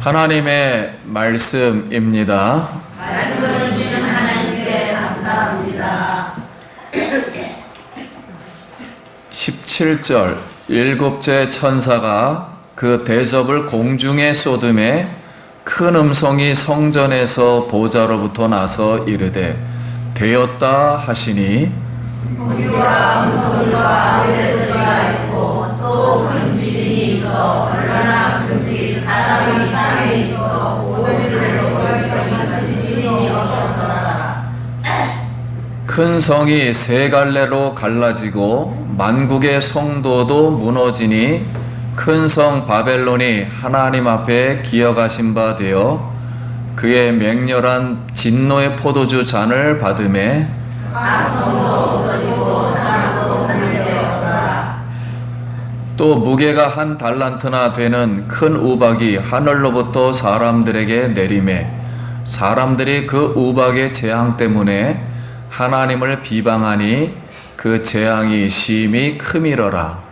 하나님의 말씀입니다. 말씀을 주신 하나님께 감사합니다. 17절 일곱째 천사가 그 대접을 공중에 쏟음에 큰 음성이 성전에서 보좌로부터 나서 이르되 되었다 하시니 우리와 음성과 아뢰 소리가 있고 또 큰 지진이 있어 얼마나 큰지 사람이 땅에 있어 모든 일을 거기서 지진이 없어서라. 큰 성이 세 갈래로 갈라지고 만국의 성도도 무너지니 큰 성 바벨론이 하나님 앞에 기어가신 바 되어 그의 맹렬한 진노의 포도주 잔을 받음에 각 성도 없어지고 사람도 분열되었더라. 또 무게가 한 달란트나 되는 큰 우박이 하늘로부터 사람들에게 내림에 사람들이 그 우박의 재앙 때문에 하나님을 비방하니 그 재앙이 심히 크미러라.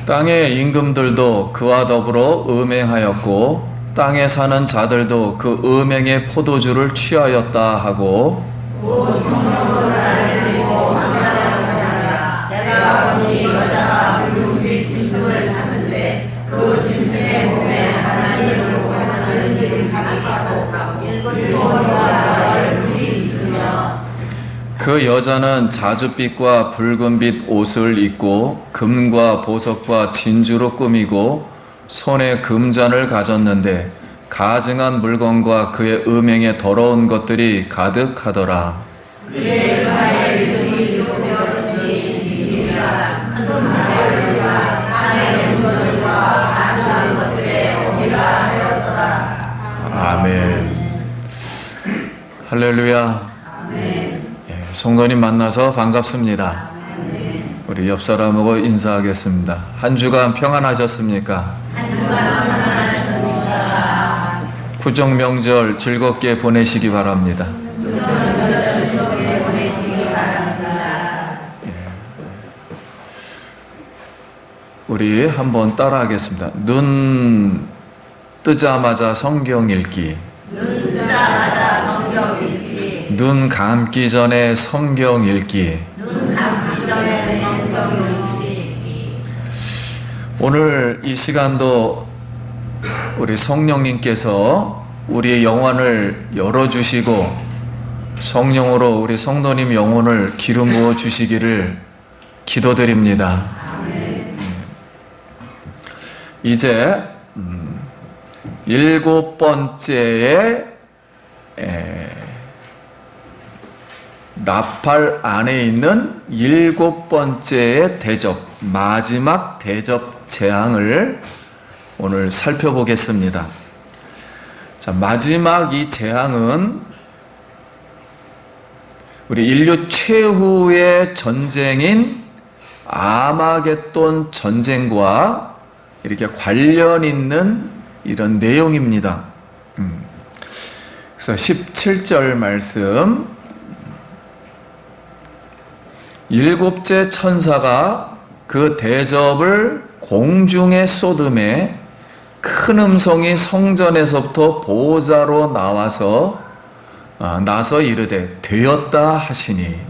땅의 임금들도 그와 더불어 음행하였고 땅에 사는 자들도 그 음행의 포도주를 취하였다 하고 내가 보니 여자가 물무기 짐승을 탔는데 그 짐승의 몸에 하나님을 구하는 일이 가득하고 일곱이와 열 물이 있으며 그 여자는 자줏빛과 붉은빛 옷을 입고 금과 보석과 진주로 꾸미고 손에 금잔을 가졌는데 가증한 물건과 그의 음행에 더러운 것들이 가득하더라. 그의 은하의 이름이 기록되었으니 미리라 큰 바벨론과 안의 물건들과 가증한 것들에 오리라 하였더라. 아멘. 할렐루야. 성도님 만나서 반갑습니다. 우리 옆 사람하고 인사하겠습니다. 한 주간 평안하셨습니까? 구정 명절 즐겁게 보내시기 바랍니다. 우리 한번 따라하겠습니다. 눈 뜨자마자 성경 읽기. 눈 뜨자마자 성경 읽기. 눈 감기 전에 성경 읽기. 눈 감기 전에 성경 읽기. 오늘 이 시간도 우리 성령님께서 우리의 영혼을 열어주시고 성령으로 우리 성도님 영혼을 기름 부어 주시기를 기도드립니다. 이제 일곱 번째의 나팔 안에 있는 일곱 번째의 대접, 마지막 대접 재앙을 오늘 살펴보겠습니다. 자, 마지막 이 재앙은 우리 인류 최후의 전쟁인 아마겟돈 전쟁과 이렇게 관련 있는 이런 내용입니다. 그래서 17절 말씀 일곱째 천사가 그 대접을 공중에 쏟음에 큰 음성이 성전에서부터 보좌로 나서 이르되 되었다 하시니.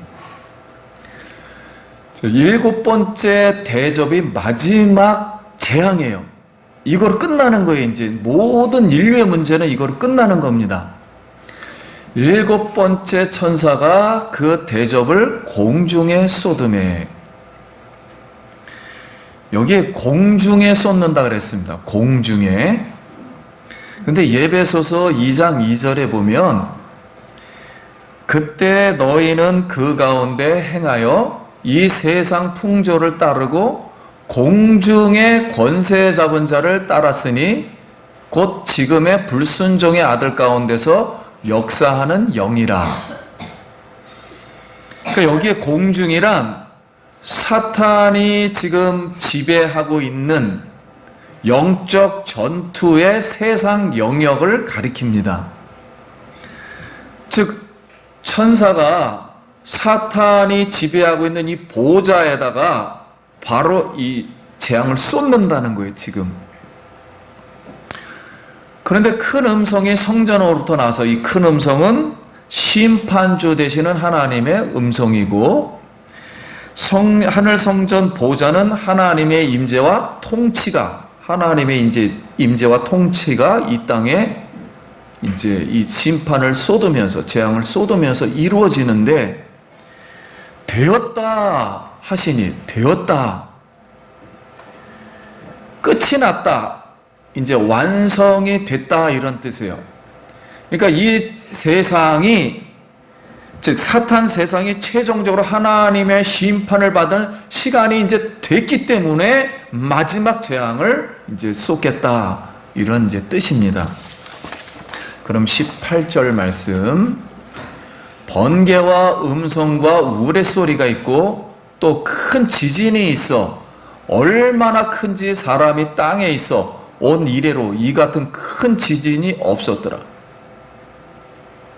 일곱 번째 대접이 마지막 재앙이에요. 이걸 끝나는 거예요. 이제 모든 인류의 문제는 이걸 끝나는 겁니다. 일곱 번째 천사가 그 대접을 공중에 쏟음에, 여기에 공중에 쏟는다 그랬습니다. 공중에. 근데 예배소서 2장 2절에 보면 그때 너희는 그 가운데 행하여 이 세상 풍조를 따르고 공중의 권세 잡은 자를 따랐으니 곧 지금의 불순종의 아들 가운데서 역사하는 영이라. 그러니까 여기에 공중이란 사탄이 지금 지배하고 있는 영적 전투의 세상 영역을 가리킵니다. 즉 천사가 사탄이 지배하고 있는 이 보좌에다가 바로 이 재앙을 쏟는다는 거예요, 지금. 그런데 큰 음성이 성전으로부터 나서, 이 큰 음성은 심판주 되시는 하나님의 음성이고, 하늘 성전 보좌는 하나님의 임재와 통치가, 하나님의 이제 임재와 통치가 이 땅에 이제 이 심판을 쏟으면서, 재앙을 쏟으면서 이루어지는데, 되었다 하시니, 되었다, 끝이 났다, 이제 완성이 됐다, 이런 뜻이에요. 그러니까 이 세상이, 즉 사탄 세상이 최종적으로 하나님의 심판을 받은 시간이 이제 됐기 때문에 마지막 재앙을 이제 쏟겠다, 이런 이제 뜻입니다. 그럼 18절 말씀. 번개와 음성과 우레소리가 있고 또 큰 지진이 있어. 얼마나 큰지 사람이 땅에 있어 온 이래로 이 같은 큰 지진이 없었더라.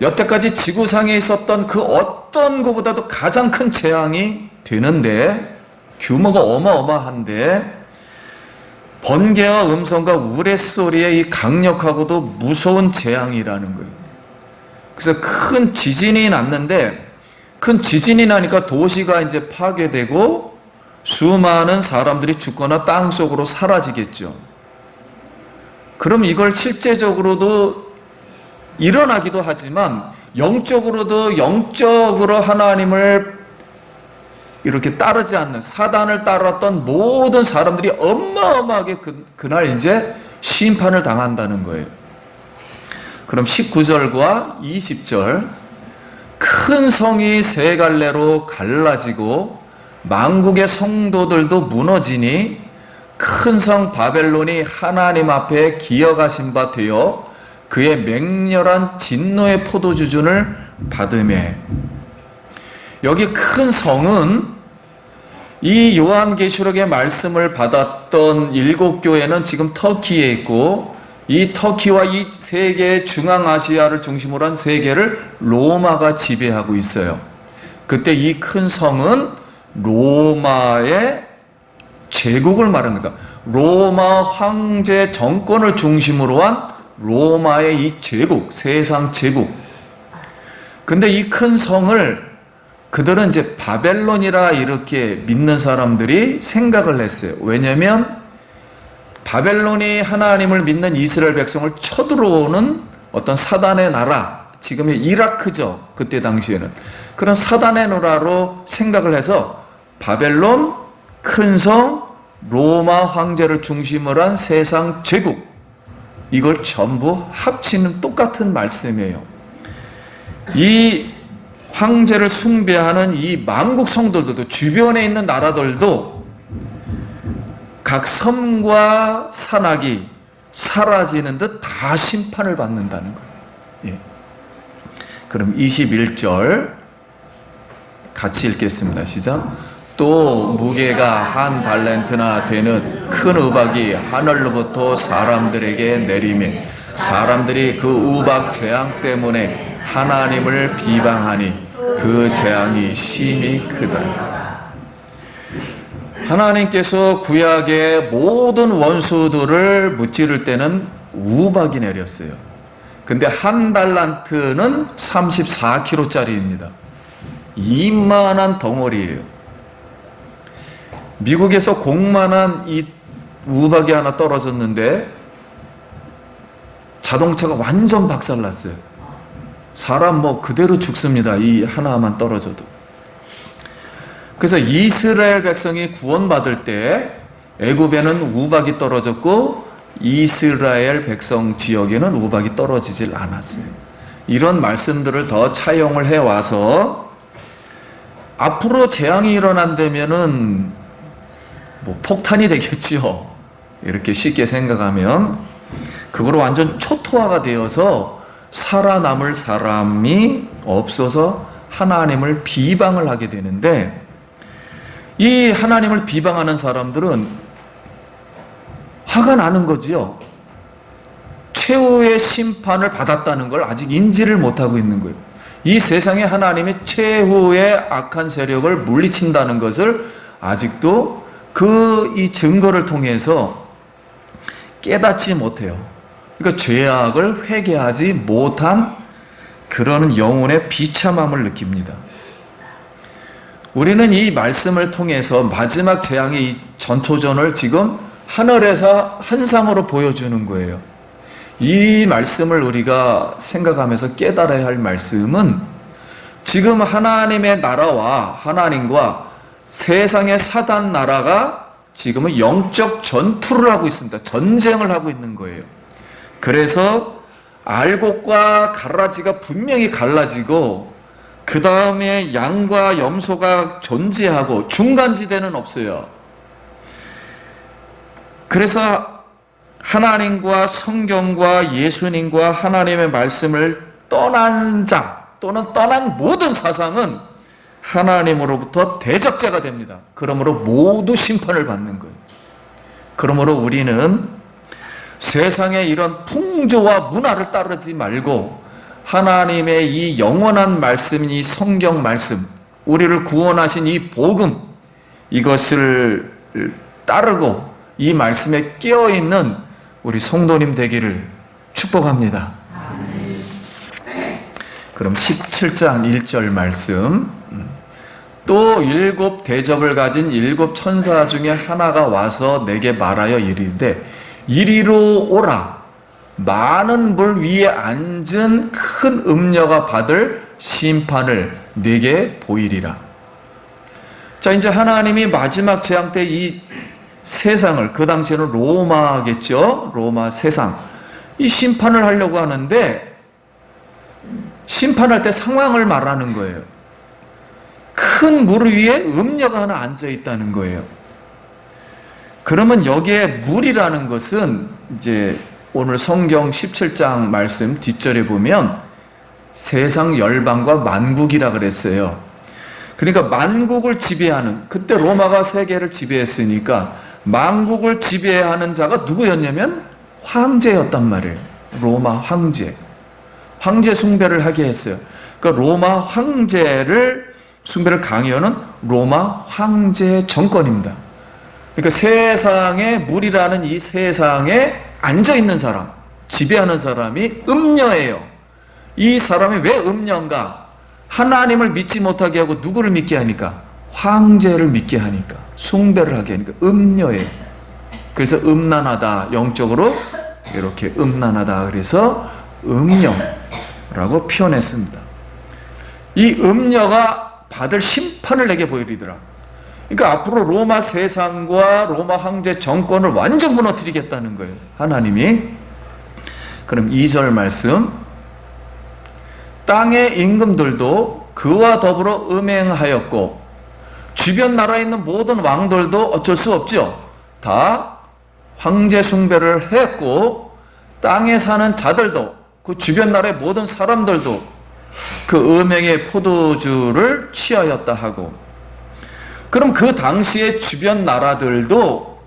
여태까지 지구상에 있었던 그 어떤 것보다도 가장 큰 재앙이 되는데, 규모가 어마어마한데, 번개와 음성과 우레소리의 이 강력하고도 무서운 재앙이라는 거예요. 그래서 큰 지진이 났는데, 큰 지진이 나니까 도시가 이제 파괴되고 수많은 사람들이 죽거나 땅속으로 사라지겠죠. 그럼 이걸 실제적으로도 일어나기도 하지만 영적으로도, 영적으로 하나님을 이렇게 따르지 않는, 사단을 따랐던 모든 사람들이 어마어마하게 그날 이제 심판을 당한다는 거예요. 그럼 19절과 20절. 큰 성이 세 갈래로 갈라지고 만국의 성도들도 무너지니 큰 성 바벨론이 하나님 앞에 기어가신 바 되어 그의 맹렬한 진노의 포도주준을 받으매. 여기 큰 성은 이 요한계시록의 말씀을 받았던 7교회는 지금 터키에 있고, 이 터키와 이 세계 중앙아시아를 중심으로 한 세계를 로마가 지배하고 있어요. 그때 이 큰 성은 로마의 제국을 말하는 거다. 로마 황제 정권을 중심으로 한 로마의 이 제국, 세상 제국. 근데 이 큰 성을 그들은 이제 바벨론이라 이렇게 믿는 사람들이 생각을 했어요. 왜냐하면 바벨론이 하나님을 믿는 이스라엘 백성을 쳐들어오는 어떤 사단의 나라, 지금의 이라크죠, 그때 당시에는. 그런 사단의 나라로 생각을 해서 바벨론, 큰성, 로마 황제를 중심으로 한 세상 제국, 이걸 전부 합치는 똑같은 말씀이에요. 이 황제를 숭배하는 이 만국 성도들도, 주변에 있는 나라들도 각 섬과 산악이 사라지는 듯 다 심판을 받는다는 거예요. 예. 그럼 21절 같이 읽겠습니다. 시작. 또 무게가 한 달란트나 되는 큰 우박이 하늘로부터 사람들에게 내리매 사람들이 그 우박 재앙 때문에 하나님을 비방하니 그 재앙이 심히 크다. 하나님께서 구약의 모든 원수들을 무찌를 때는 우박이 내렸어요. 근데 한 달란트는 34kg짜리입니다. 이만한 덩어리예요. 미국에서 공만한 이 우박이 하나 떨어졌는데 자동차가 완전 박살났어요. 사람 뭐 그대로 죽습니다. 이 하나만 떨어져도. 그래서 이스라엘 백성이 구원받을 때 애굽에는 우박이 떨어졌고 이스라엘 백성 지역에는 우박이 떨어지질 않았어요. 이런 말씀들을 더 차용을 해와서 앞으로 재앙이 일어난다면은 뭐 폭탄이 되겠지요. 이렇게 쉽게 생각하면 그거로 완전 초토화가 되어서 살아남을 사람이 없어서 하나님을 비방을 하게 되는데, 이 하나님을 비방하는 사람들은 화가 나는 거지요. 최후의 심판을 받았다는 걸 아직 인지를 못하고 있는 거예요. 이 세상에 하나님이 최후의 악한 세력을 물리친다는 것을 아직도 이 증거를 통해서 깨닫지 못해요. 그러니까 죄악을 회개하지 못한 그런 영혼의 비참함을 느낍니다. 우리는 이 말씀을 통해서 마지막 재앙의 이 전초전을 지금 하늘에서 환상으로 보여주는 거예요. 이 말씀을 우리가 생각하면서 깨달아야 할 말씀은 지금 하나님의 나라와 하나님과 세상의 사단 나라가 지금은 영적 전투를 하고 있습니다. 전쟁을 하고 있는 거예요. 그래서 알곡과 가라지가 분명히 갈라지고 그 다음에 양과 염소가 존재하고 중간지대는 없어요. 그래서 하나님과 성경과 예수님과 하나님의 말씀을 떠난 자 또는 떠난 모든 사상은 하나님으로부터 대적자가 됩니다. 그러므로 모두 심판을 받는 거예요. 그러므로 우리는 세상의 이런 풍조와 문화를 따르지 말고 하나님의 이 영원한 말씀, 이 성경 말씀, 우리를 구원하신 이 복음, 이것을 따르고 이 말씀에 깨어있는 우리 성도님 되기를 축복합니다. 그럼 17장 1절 말씀. 또 7 대접을 가진 7 천사 중에 하나가 와서 내게 말하여 이르되 이리로 오라. 많은 물 위에 앉은 큰 음녀가 받을 심판을 네게 보이리라. 자, 이제 하나님이 마지막 재앙 때 이 세상을, 그 당시에는 로마겠죠? 로마 세상. 이 심판을 하려고 하는데 심판할 때 상황을 말하는 거예요. 큰 물 위에 음녀가 하나 앉아 있다는 거예요. 그러면 여기에 물이라는 것은 이제 오늘 성경 17장 말씀 뒷절에 보면 세상 열방과 만국이라 그랬어요. 그러니까 만국을 지배하는, 그때 로마가 세계를 지배했으니까 만국을 지배하는 자가 누구였냐면 황제였단 말이에요. 로마 황제. 황제 숭배를 하게 했어요. 그러니까 로마 황제를 숭배를 강요하는 로마 황제 정권입니다. 그러니까 세상에 물이라는 이 세상에 앉아있는 사람, 지배하는 사람이 음녀예요. 이 사람이 왜 음녀인가? 하나님을 믿지 못하게 하고 누구를 믿게 하니까? 황제를 믿게 하니까, 숭배를 하게 하니까 음녀예요. 그래서 음란하다, 영적으로 이렇게 음란하다 그래서 음녀라고 표현했습니다. 이 음녀가 받을 심판을 내게 보이리더라. 그러니까 앞으로 로마 세상과 로마 황제 정권을 완전 무너뜨리겠다는 거예요, 하나님이. 그럼 2절 말씀. 땅의 임금들도 그와 더불어 음행하였고 주변 나라에 있는 모든 왕들도 어쩔 수 없죠. 다 황제 숭배를 했고 땅에 사는 자들도, 그 주변 나라의 모든 사람들도 그 음행의 포도주를 취하였다 하고, 그럼 그 당시에 주변 나라들도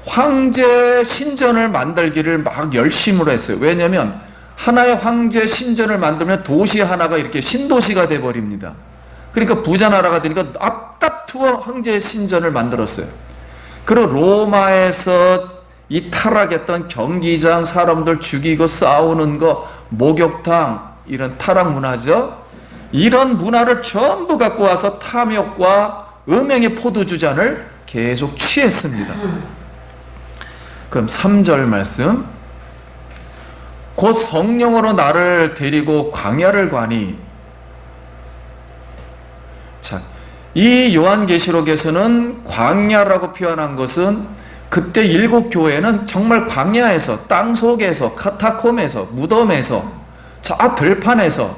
황제 신전을 만들기를 막 열심으로 했어요. 왜냐하면 하나의 황제 신전을 만들면 도시 하나가 이렇게 신도시가 돼버립니다. 그러니까 부자 나라가 되니까 앞다투어 황제 신전을 만들었어요. 그리고 로마에서 이 타락했던 경기장, 사람들 죽이고 싸우는 거, 목욕탕, 이런 타락 문화죠. 이런 문화를 전부 갖고 와서 탐욕과 음행의 포도주잔을 계속 취했습니다. 그럼 3절 말씀. 곧 성령으로 나를 데리고 광야를 가니. 자, 이 요한계시록에서는 광야라고 표현한 것은 그때 7교회는 정말 광야에서, 땅속에서, 카타콤에서, 무덤에서, 저 들판에서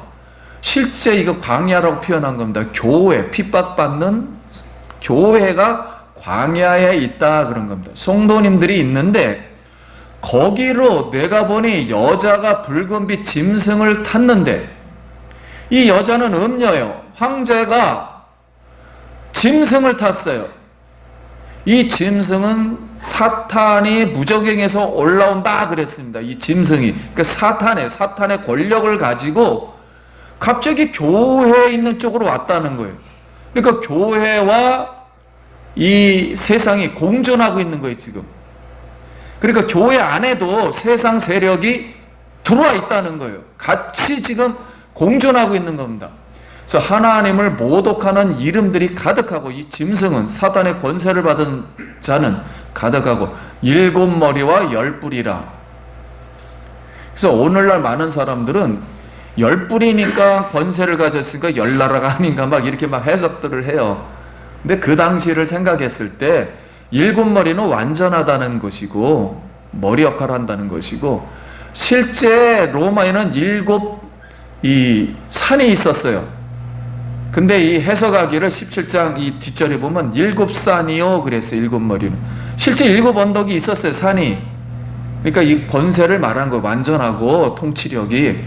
실제 이거 광야라고 표현한 겁니다. 교회, 핍박받는 교회가 광야에 있다 그런 겁니다. 성도님들이 있는데 거기로 내가 보니 여자가 붉은빛 짐승을 탔는데 이 여자는 음녀예요. 황제가 짐승을 탔어요. 이 짐승은 사탄이 무적행에서 올라온다 그랬습니다. 이 짐승이. 그러니까 사탄의 권력을 가지고 갑자기 교회에 있는 쪽으로 왔다는 거예요. 그러니까 교회와 이 세상이 공존하고 있는 거예요, 지금. 그러니까 교회 안에도 세상 세력이 들어와 있다는 거예요. 같이 지금 공존하고 있는 겁니다. 그래서 하나님을 모독하는 이름들이 가득하고 이 짐승은 사탄의 권세를 받은 자는 가득하고 7머리와 10뿔이라. 그래서 오늘날 많은 사람들은 10뿔이니까 권세를 가졌으니까 10나라가 아닌가 막 이렇게 막 해석들을 해요. 근데 그 당시를 생각했을 때 7머리는 완전하다는 것이고 머리 역할을 한다는 것이고 실제 로마에는 7 산이 있었어요. 근데 이 해석하기를 17장 이 뒷절에 보면 7산이요 그랬어요. 7머리는 실제 7언덕이 있었어요. 산이. 그러니까 이 권세를 말한 거 완전하고 통치력이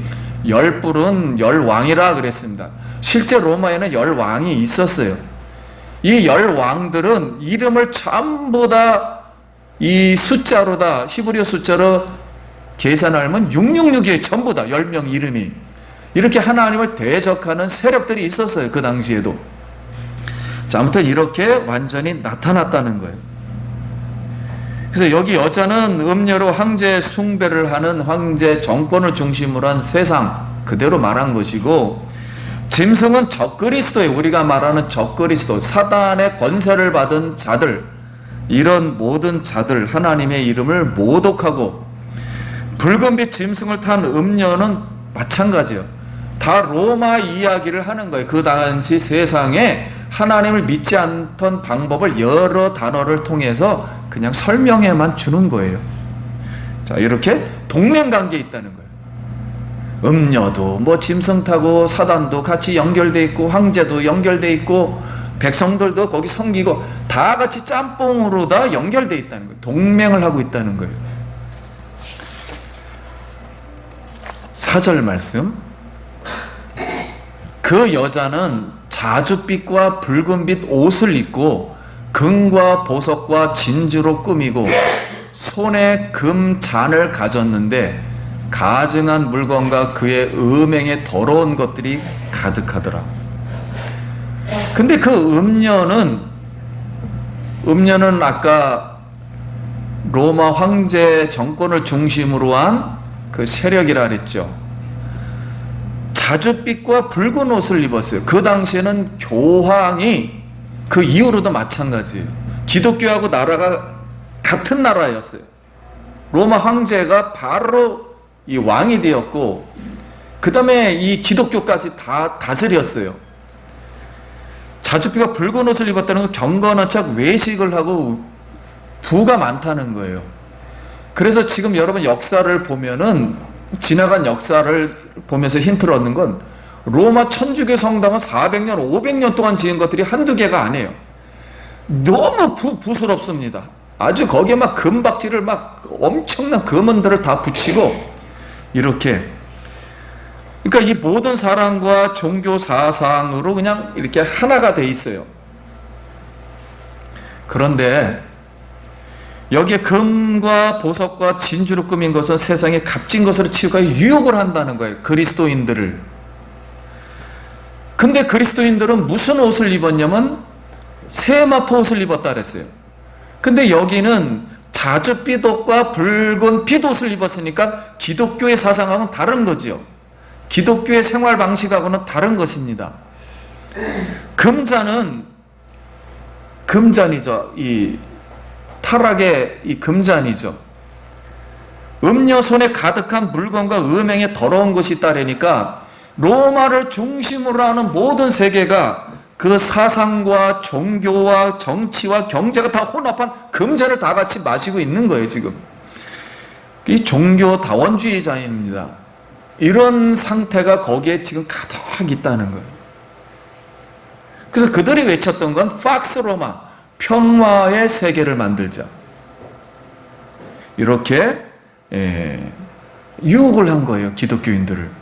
10뿔은 10왕이라 그랬습니다. 실제 로마에는 10왕이 있었어요. 이 10왕들은 이름을 전부 다 이 숫자로 다 히브리어 숫자로 계산하면 666이에요. 전부 다 10명 이름이. 이렇게 하나님을 대적하는 세력들이 있었어요. 그 당시에도. 자, 아무튼 이렇게 완전히 나타났다는 거예요. 그래서 여기 여자는 음녀로 황제 숭배를 하는 황제 정권을 중심으로 한 세상 그대로 말한 것이고 짐승은 적그리스도예요. 우리가 말하는 적그리스도, 사단의 권세를 받은 자들, 이런 모든 자들 하나님의 이름을 모독하고 붉은빛 짐승을 탄 음녀는 마찬가지예요. 다 로마 이야기를 하는 거예요. 그 당시 세상에 하나님을 믿지 않던 방법을 여러 단어를 통해서 그냥 설명해만 주는 거예요. 자, 이렇게 동맹관계에 있다는 거예요. 음녀도 뭐 짐승 타고 사단도 같이 연결돼 있고 황제도 연결돼 있고 백성들도 거기 섬기고 다 같이 짬뽕으로 다 연결돼 있다는 거예요. 동맹을 하고 있다는 거예요. 4절 말씀. 그 여자는 자줏빛과 붉은빛 옷을 입고 금과 보석과 진주로 꾸미고 손에 금 잔을 가졌는데 가증한 물건과 그의 음행에 더러운 것들이 가득하더라. 근데 그 음녀는 아까 로마 황제 정권을 중심으로 한 그 세력이라 그랬죠. 자줏빛과 붉은 옷을 입었어요. 그 당시에는 교황이 그 이후로도 마찬가지예요. 기독교하고 나라가 같은 나라였어요. 로마 황제가 바로 이 왕이 되었고 그 다음에 이 기독교까지 다 다스렸어요. 자줏빛과 붉은 옷을 입었다는 건 경건한 척 외식을 하고 부가 많다는 거예요. 그래서 지금 여러분 역사를 보면은 지나간 역사를 보면서 힌트를 얻는 건 로마 천주교 성당은 400년, 500년 동안 지은 것들이 한두 개가 아니에요. 너무 부스럽습니다. 아주 거기에 막 금박지를 막 엄청난 금은들을 다 붙이고 이렇게. 그러니까 이 모든 사랑과 종교 사상으로 그냥 이렇게 하나가 돼 있어요. 그런데 여기에 금과 보석과 진주로 꾸민 것은 세상에 값진 것으로 치우고 유혹을 한다는 거예요. 그리스도인들을. 근데 그리스도인들은 무슨 옷을 입었냐면 세마포 옷을 입었다 그랬어요. 근데 여기는 자줏빛 옷과 붉은 빛 옷을 입었으니까 기독교의 사상하고는 다른 거지요. 기독교의 생활 방식하고는 다른 것입니다. 금잔이죠. 이 타락의 이 금잔이죠. 음녀손에 가득한 물건과 음행에 더러운 것이 있다라니까 로마를 중심으로 하는 모든 세계가 그 사상과 종교와 정치와 경제가 다 혼합한 금잔을 다 같이 마시고 있는 거예요, 지금. 이 종교 다원주의자입니다. 이런 상태가 거기에 지금 가득 있다는 거예요. 그래서 그들이 외쳤던 건 팍스 로마, 평화의 세계를 만들자. 이렇게 유혹을 한 거예요, 기독교인들을.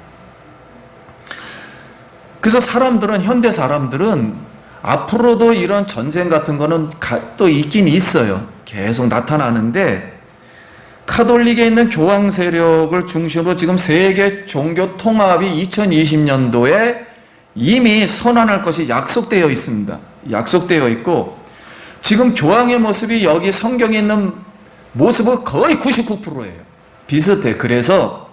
그래서 현대 사람들은 앞으로도 이런 전쟁 같은 거는 또 있긴 있어요. 계속 나타나는데 카톨릭에 있는 교황 세력을 중심으로 지금 세계 종교 통합이 2020년도에 이미 선언할 것이 약속되어 있습니다. 약속되어 있고 지금 교황의 모습이 여기 성경에 있는 모습은 거의 99%예요. 비슷해. 그래서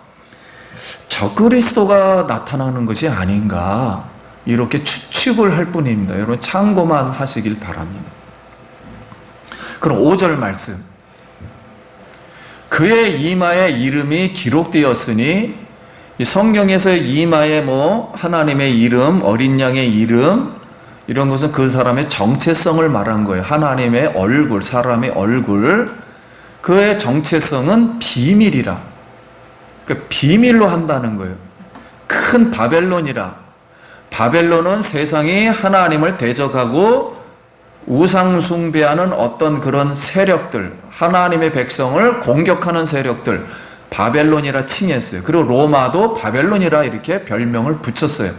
적그리스도가 나타나는 것이 아닌가 이렇게 추측을 할 뿐입니다. 여러분 참고만 하시길 바랍니다. 그럼 5절 말씀. 그의 이마에 이름이 기록되었으니 이 성경에서의 이마에 하나님의 이름, 어린 양의 이름 이런 것은 그 사람의 정체성을 말한 거예요. 하나님의 얼굴, 사람의 얼굴. 그의 정체성은 비밀이라. 그러니까 비밀로 한다는 거예요. 큰 바벨론이라. 바벨론은 세상이 하나님을 대적하고 우상 숭배하는 어떤 그런 세력들, 하나님의 백성을 공격하는 세력들, 바벨론이라 칭했어요. 그리고 로마도 바벨론이라 이렇게 별명을 붙였어요.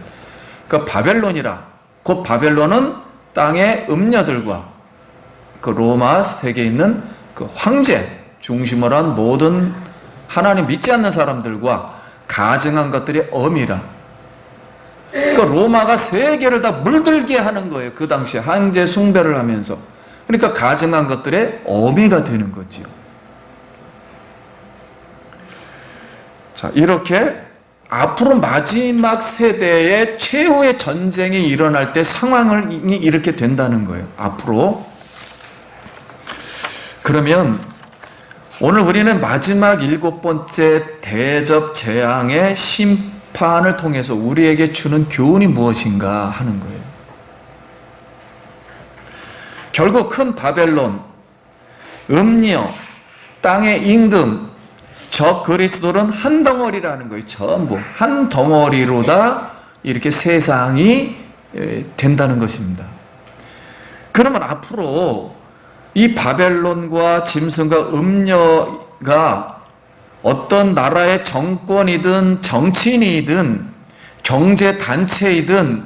그러니까 바벨론이라. 곧 바벨론은 땅의 음녀들과 그 로마 세계에 있는 그 황제 중심으로 한 모든 하나님 믿지 않는 사람들과 가증한 것들의 어미라. 그러니까 로마가 세계를 다 물들게 하는 거예요. 그 당시에 황제 숭배를 하면서. 그러니까 가증한 것들의 어미가 되는 거지요. 자, 이렇게 앞으로 마지막 세대의 최후의 전쟁이 일어날 때 상황이 이렇게 된다는 거예요. 앞으로. 그러면 오늘 우리는 마지막 7번째 대접 재앙의 심판을 통해서 우리에게 주는 교훈이 무엇인가 하는 거예요. 결국 큰 바벨론, 음녀, 땅의 임금, 적 그리스도는 한 덩어리라는 거예요. 전부 한 덩어리로다 이렇게 세상이 된다는 것입니다. 그러면 앞으로 이 바벨론과 짐승과 음녀가 어떤 나라의 정권이든 정치인이든 경제단체이든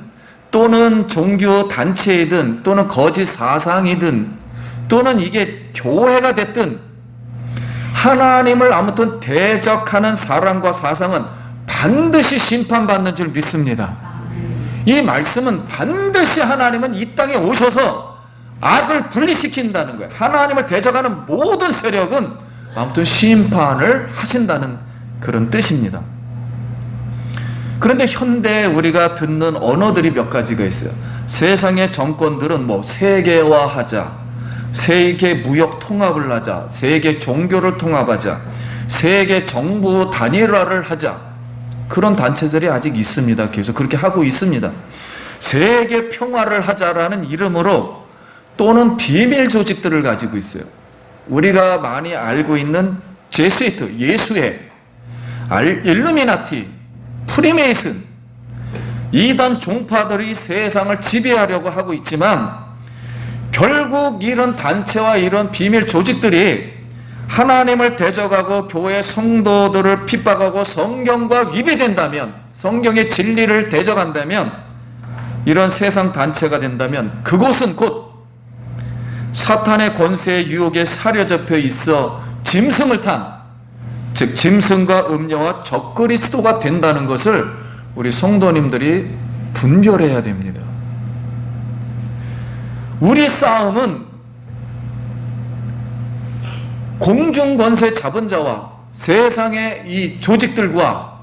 또는 종교단체이든 또는 거짓 사상이든 또는 이게 교회가 됐든 하나님을 아무튼 대적하는 사람과 사상은 반드시 심판받는 줄 믿습니다. 이 말씀은 반드시 하나님은 이 땅에 오셔서 악을 분리시킨다는 거예요. 하나님을 대적하는 모든 세력은 아무튼 심판을 하신다는 그런 뜻입니다. 그런데 현대 우리가 듣는 언어들이 몇 가지가 있어요. 세상의 정권들은 세계화하자, 세계 무역 통합을 하자, 세계 종교를 통합하자, 세계 정부 단일화를 하자. 그런 단체들이 아직 있습니다. 계속 그렇게 하고 있습니다. 세계 평화를 하자라는 이름으로 또는 비밀 조직들을 가지고 있어요. 우리가 많이 알고 있는 제수이트, 예수회, 일루미나티, 프리메이슨, 이단 종파들이 세상을 지배하려고 하고 있지만 결국 이런 단체와 이런 비밀 조직들이 하나님을 대적하고 교회 성도들을 핍박하고 성경과 위배된다면, 성경의 진리를 대적한다면, 이런 세상 단체가 된다면 그곳은 곧 사탄의 권세의 유혹에 사로잡혀 있어 짐승을 탄, 즉 짐승과 음녀와 적그리스도가 된다는 것을 우리 성도님들이 분별해야 됩니다. 우리 싸움은 공중권세 잡은 자와 세상의 이 조직들과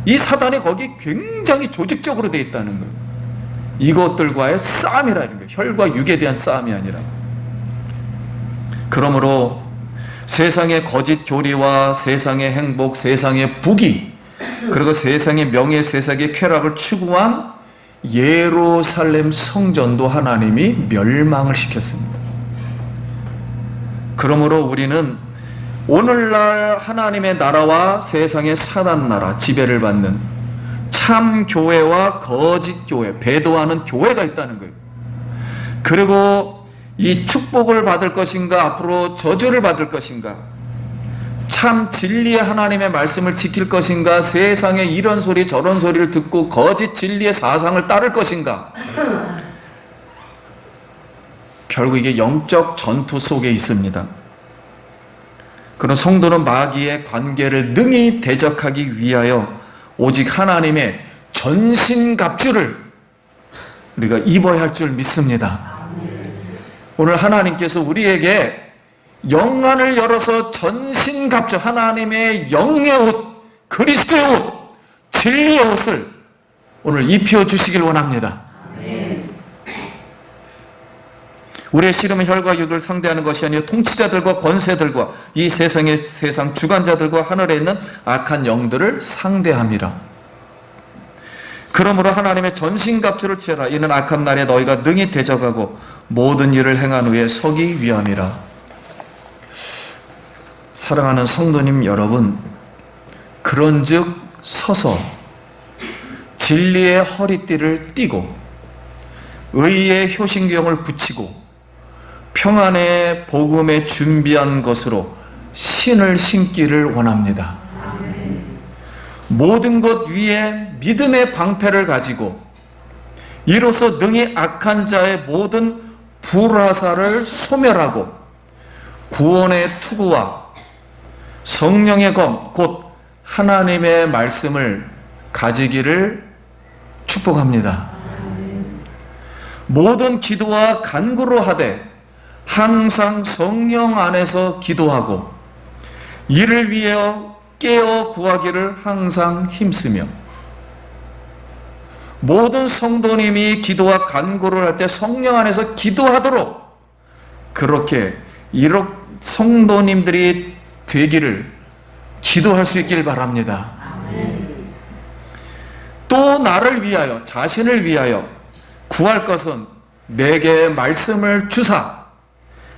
이 사단이 거기 굉장히 조직적으로 되어 있다는 거예요. 이것들과의 싸움이라는 거예요. 혈과 육에 대한 싸움이 아니라. 그러므로 세상의 거짓 교리와 세상의 행복, 세상의 부귀, 그리고 세상의 명예, 세상의 쾌락을 추구한 예루살렘 성전도 하나님이 멸망을 시켰습니다. 그러므로 우리는 오늘날 하나님의 나라와 세상의 사단 나라 지배를 받는 참 교회와 거짓 교회, 배도하는 교회가 있다는 거예요. 그리고 이 축복을 받을 것인가 앞으로 저주를 받을 것인가, 참 진리의 하나님의 말씀을 지킬 것인가, 세상의 이런 소리 저런 소리를 듣고 거짓 진리의 사상을 따를 것인가, 결국 이게 영적 전투 속에 있습니다. 그런 성도는 마귀의 관계를 능히 대적하기 위하여 오직 하나님의 전신갑주를 우리가 입어야 할 줄 믿습니다. 오늘 하나님께서 우리에게 영안을 열어서 전신갑주, 하나님의 영의 옷, 그리스도의 옷, 진리의 옷을 오늘 입혀주시길 원합니다. 우리의 씨름은 혈과 육을 상대하는 것이 아니라 통치자들과 권세들과 이 세상 주관자들과 하늘에 있는 악한 영들을 상대함이라. 그러므로 하나님의 전신갑주를 취하라. 이는 악한 날에 너희가 능히 대적하고 모든 일을 행한 후에 서기 위함이라. 사랑하는 성도님 여러분, 그런즉 서서 진리의 허리띠를 띠고 의의 효신경을 붙이고 평안의 복음에 준비한 것으로 신을 신기를 원합니다. 모든 것 위에 믿음의 방패를 가지고 이로써 능히 악한 자의 모든 불화살을 소멸하고 구원의 투구와 성령의 검, 곧 하나님의 말씀을 가지기를 축복합니다. 모든 기도와 간구로 하되 항상 성령 안에서 기도하고 이를 위하여 깨어 구하기를 항상 힘쓰며, 모든 성도님이 기도와 간구를 할 때 성령 안에서 기도하도록 그렇게 성도님들이 되기를 기도할 수 있길 바랍니다. 또 나를 위하여, 자신을 위하여 구할 것은 내게 말씀을 주사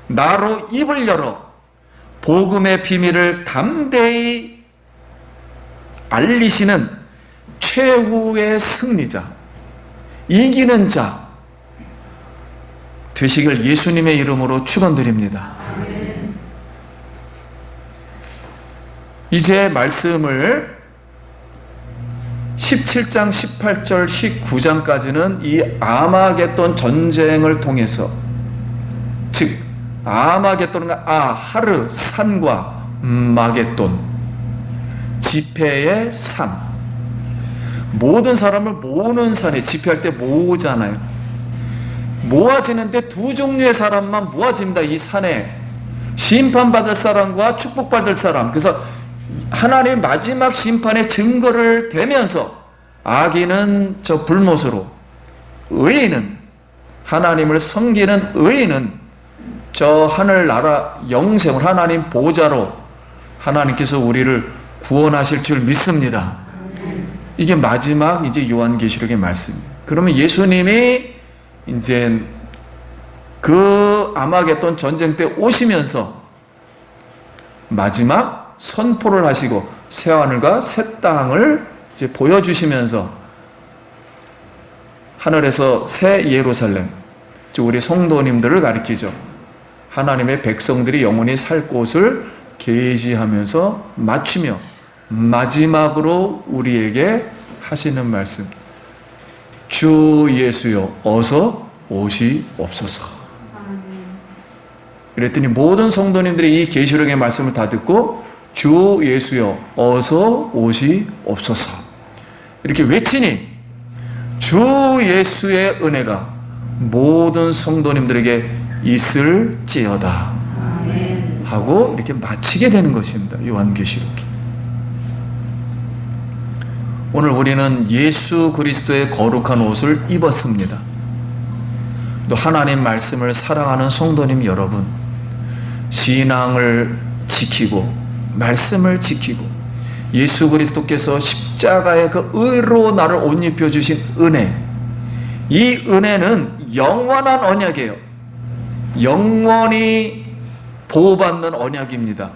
나로 입을 열어 복음의 비밀을 담대히 알리시는 최후의 승리자, 이기는 자 되시길 예수님의 이름으로 축원드립니다. 이제 말씀을 17장, 18절, 19장까지는 이 아마겟돈 전쟁을 통해서, 즉 아마겟돈은 하르, 산과 마겟돈, 집회의 삶, 모든 사람을 모으는 산에, 집회할 때 모으잖아요. 모아지는데 두 종류의 사람만 모아집니다. 이 산에 심판받을 사람과 축복받을 사람. 그래서 하나님 마지막 심판의 증거를 대면서 악인은 저 불못으로, 의인은, 하나님을 섬기는 의인은 저 하늘나라 영생을, 하나님 보좌로 하나님께서 우리를 구원하실 줄 믿습니다. 이게 마지막 이제 요한계시록의 말씀이에요. 그러면 예수님이 이제 그 아마겟돈 전쟁 때 오시면서 마지막 선포를 하시고 새 하늘과 새 땅을 이제 보여주시면서 하늘에서 새 예루살렘, 우리 성도님들을 가리키죠. 하나님의 백성들이 영원히 살 곳을 계시하면서 맞추며 마지막으로 우리에게 하시는 말씀, 주 예수여 어서 오시옵소서. 그랬더니 모든 성도님들이 이 계시록의 말씀을 다 듣고 주 예수여 어서 오시옵소서 이렇게 외치니 주 예수의 은혜가 모든 성도님들에게 있을지어다 하고 이렇게 마치게 되는 것입니다. 요한계시록이. 오늘 우리는 예수 그리스도의 거룩한 옷을 입었습니다. 또 하나님 말씀을 사랑하는 성도님 여러분, 신앙을 지키고 말씀을 지키고 예수 그리스도께서 십자가의 그 의로 나를 옷 입혀 주신 은혜, 이 은혜는 영원한 언약이에요. 영원히 보호받는 언약입니다.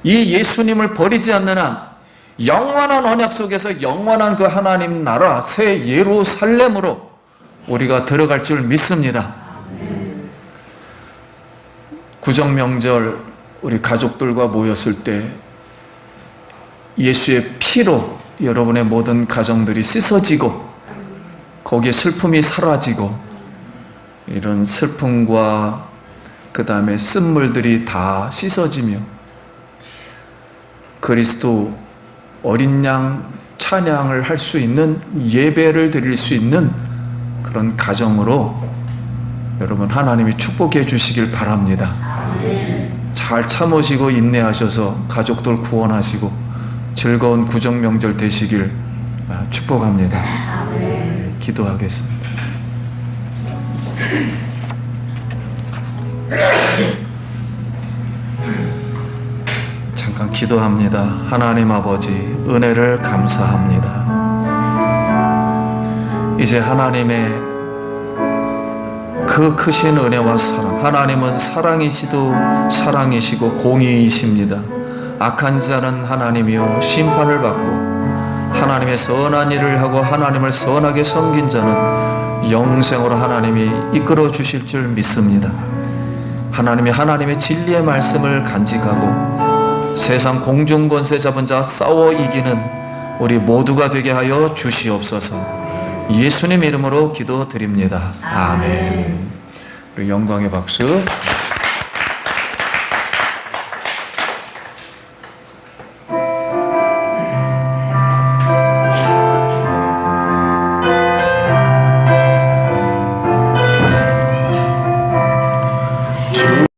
이 예수님을 버리지 않는 한 영원한 언약 속에서 영원한 그 하나님 나라 새 예루살렘으로 우리가 들어갈 줄 믿습니다. 구정명절 우리 가족들과 모였을 때 예수의 피로 여러분의 모든 가정들이 씻어지고 거기에 슬픔이 사라지고 이런 슬픔과 그 다음에 쓴물들이 다 씻어지며 그리스도 어린 양 찬양을 할 수 있는 예배를 드릴 수 있는 그런 가정으로 여러분 하나님이 축복해 주시길 바랍니다. 잘 참으시고 인내하셔서 가족들 구원하시고 즐거운 구정명절 되시길 축복합니다. 기도하겠습니다. 잠깐 기도합니다. 하나님 아버지, 은혜를 감사합니다. 이제 하나님의 그 크신 은혜와 사랑, 하나님은 사랑이시고 공의이십니다. 악한 자는 하나님이요 심판을 받고 하나님의 선한 일을 하고 하나님을 선하게 섬긴 자는 영생으로 하나님이 이끌어 주실 줄 믿습니다. 하나님의 진리의 말씀을 간직하고 세상 공중권세 잡은 자 싸워 이기는 우리 모두가 되게 하여 주시옵소서. 예수님 이름으로 기도드립니다. 아멘. 우리 영광의 박수.